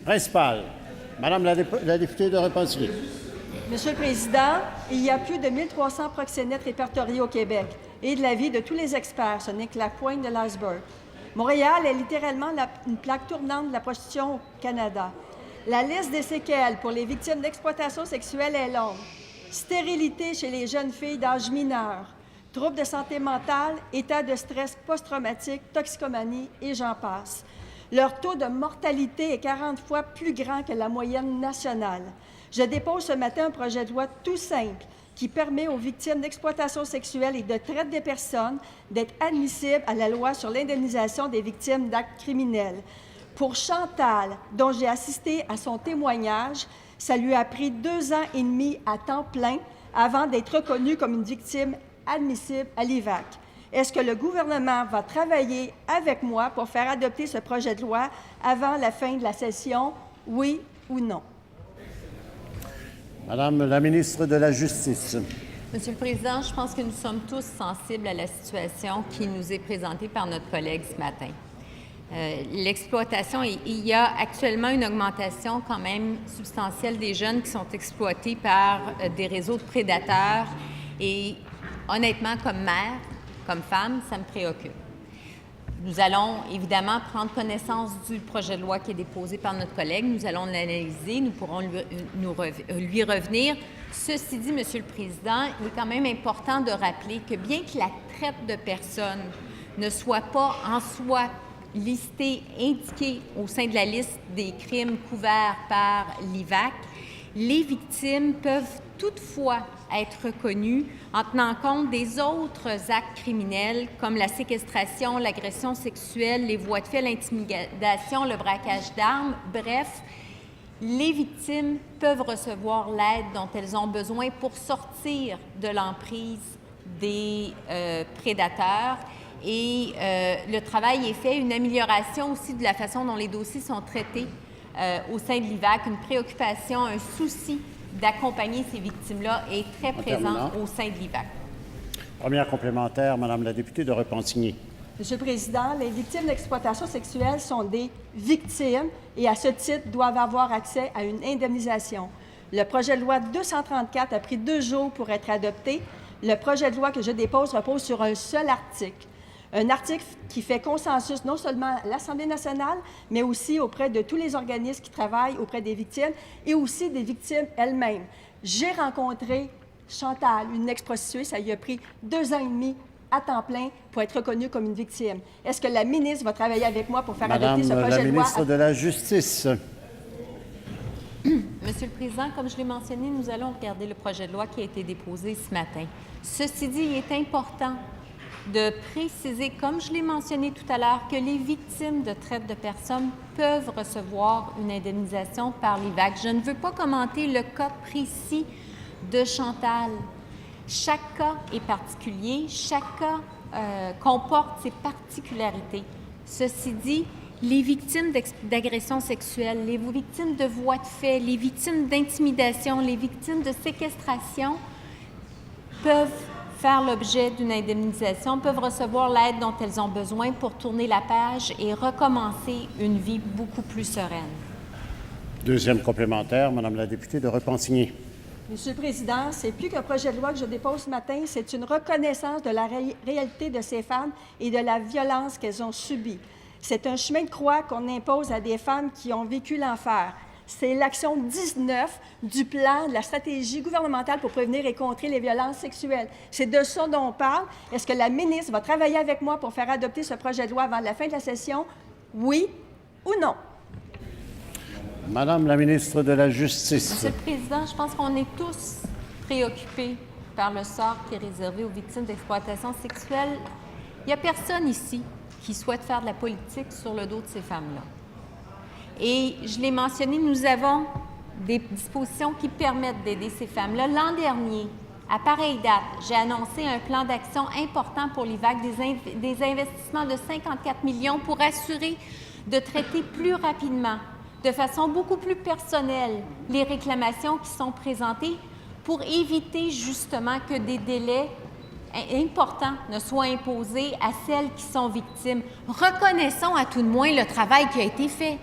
Principal. Madame la députée de Repentigny. Monsieur le Président, il y a plus de 1300 proxénètes répertoriés au Québec. Et de l'avis de tous les experts, ce n'est que la pointe de l'iceberg. Montréal est littéralement une plaque tournante de la prostitution au Canada. La liste des séquelles pour les victimes d'exploitation sexuelle est longue. Stérilité chez les jeunes filles d'âge mineur, troubles de santé mentale, état de stress post-traumatique, toxicomanie et j'en passe. Leur taux de mortalité est 40 fois plus grand que la moyenne nationale. Je dépose ce matin un projet de loi tout simple qui permet aux victimes d'exploitation sexuelle et de traite des personnes d'être admissibles à la loi sur l'indemnisation des victimes d'actes criminels. Pour Chantal, dont j'ai assisté à son témoignage, ça lui a pris 2 ans et demi à temps plein avant d'être reconnue comme une victime admissible à l'IVAC. Est-ce que le gouvernement va travailler avec moi pour faire adopter ce projet de loi avant la fin de la session, oui ou non? Madame la ministre de la Justice. Monsieur le Président, je pense que nous sommes tous sensibles à la situation qui nous est présentée par notre collègue ce matin. L'exploitation, il y a actuellement une augmentation quand même substantielle des jeunes qui sont exploités par des réseaux de prédateurs et honnêtement, comme mère, comme femme, ça me préoccupe. Nous allons évidemment prendre connaissance du projet de loi qui est déposé par notre collègue. Nous allons l'analyser, nous pourrons lui revenir. Ceci dit, Monsieur le Président, il est quand même important de rappeler que bien que la traite de personnes ne soit pas en soi listée, indiquée au sein de la liste des crimes couverts par l'IVAC, les victimes peuvent toutefois être reconnues en tenant compte des autres actes criminels comme la séquestration, l'agression sexuelle, les voies de fait, l'intimidation, le braquage d'armes. Bref, les victimes peuvent recevoir l'aide dont elles ont besoin pour sortir de l'emprise des prédateurs. Et le travail est fait, une amélioration aussi de la façon dont les dossiers sont traités au sein de l'IVAC, une préoccupation, un souci d'accompagner ces victimes-là est très présent au sein de l'IVAC. Première complémentaire, Madame la députée de Repentigny. Monsieur le Président, les victimes d'exploitation sexuelle sont des victimes et à ce titre doivent avoir accès à une indemnisation. Le projet de loi 234 a pris 2 jours pour être adopté. Le projet de loi que je dépose repose sur un seul article. Un article qui fait consensus non seulement à l'Assemblée nationale, mais aussi auprès de tous les organismes qui travaillent auprès des victimes et aussi des victimes elles-mêmes. J'ai rencontré Chantal, une ex-prostituée, ça lui a pris 2 ans et demi à temps plein pour être reconnue comme une victime. Est-ce que la ministre va travailler avec moi pour faire adopter ce projet de loi? Madame la ministre de la Justice. Monsieur le Président, comme je l'ai mentionné, nous allons regarder le projet de loi qui a été déposé ce matin. Ceci dit, il est important de préciser, comme je l'ai mentionné tout à l'heure, que les victimes de traite de personnes peuvent recevoir une indemnisation par l'IVAC. Je ne veux pas commenter le cas précis de Chantal. Chaque cas est particulier, chaque cas comporte ses particularités. Ceci dit, les victimes d'agressions sexuelles, les victimes de voies de fait, les victimes d'intimidation, les victimes de séquestration peuvent faire l'objet d'une indemnisation, peuvent recevoir l'aide dont elles ont besoin pour tourner la page et recommencer une vie beaucoup plus sereine. Deuxième complémentaire, Madame la députée de Repentigny. Monsieur le Président, c'est plus qu'un projet de loi que je dépose ce matin, c'est une reconnaissance de la réalité de ces femmes et de la violence qu'elles ont subie. C'est un chemin de croix qu'on impose à des femmes qui ont vécu l'enfer. C'est l'action 19 du plan de la stratégie gouvernementale pour prévenir et contrer les violences sexuelles. C'est de ça dont on parle. Est-ce que la ministre va travailler avec moi pour faire adopter ce projet de loi avant la fin de la session? Oui ou non? Madame la ministre de la Justice. Monsieur le Président, je pense qu'on est tous préoccupés par le sort qui est réservé aux victimes d'exploitation sexuelle. Il n'y a personne ici qui souhaite faire de la politique sur le dos de ces femmes-là. Et je l'ai mentionné, nous avons des dispositions qui permettent d'aider ces femmes-là. L'an dernier, à pareille date, j'ai annoncé un plan d'action important pour l'IVAC, des investissements de 54 millions pour assurer de traiter plus rapidement, de façon beaucoup plus personnelle, les réclamations qui sont présentées pour éviter justement que des délais importants ne soient imposés à celles qui sont victimes. Reconnaissons à tout de moins le travail qui a été fait.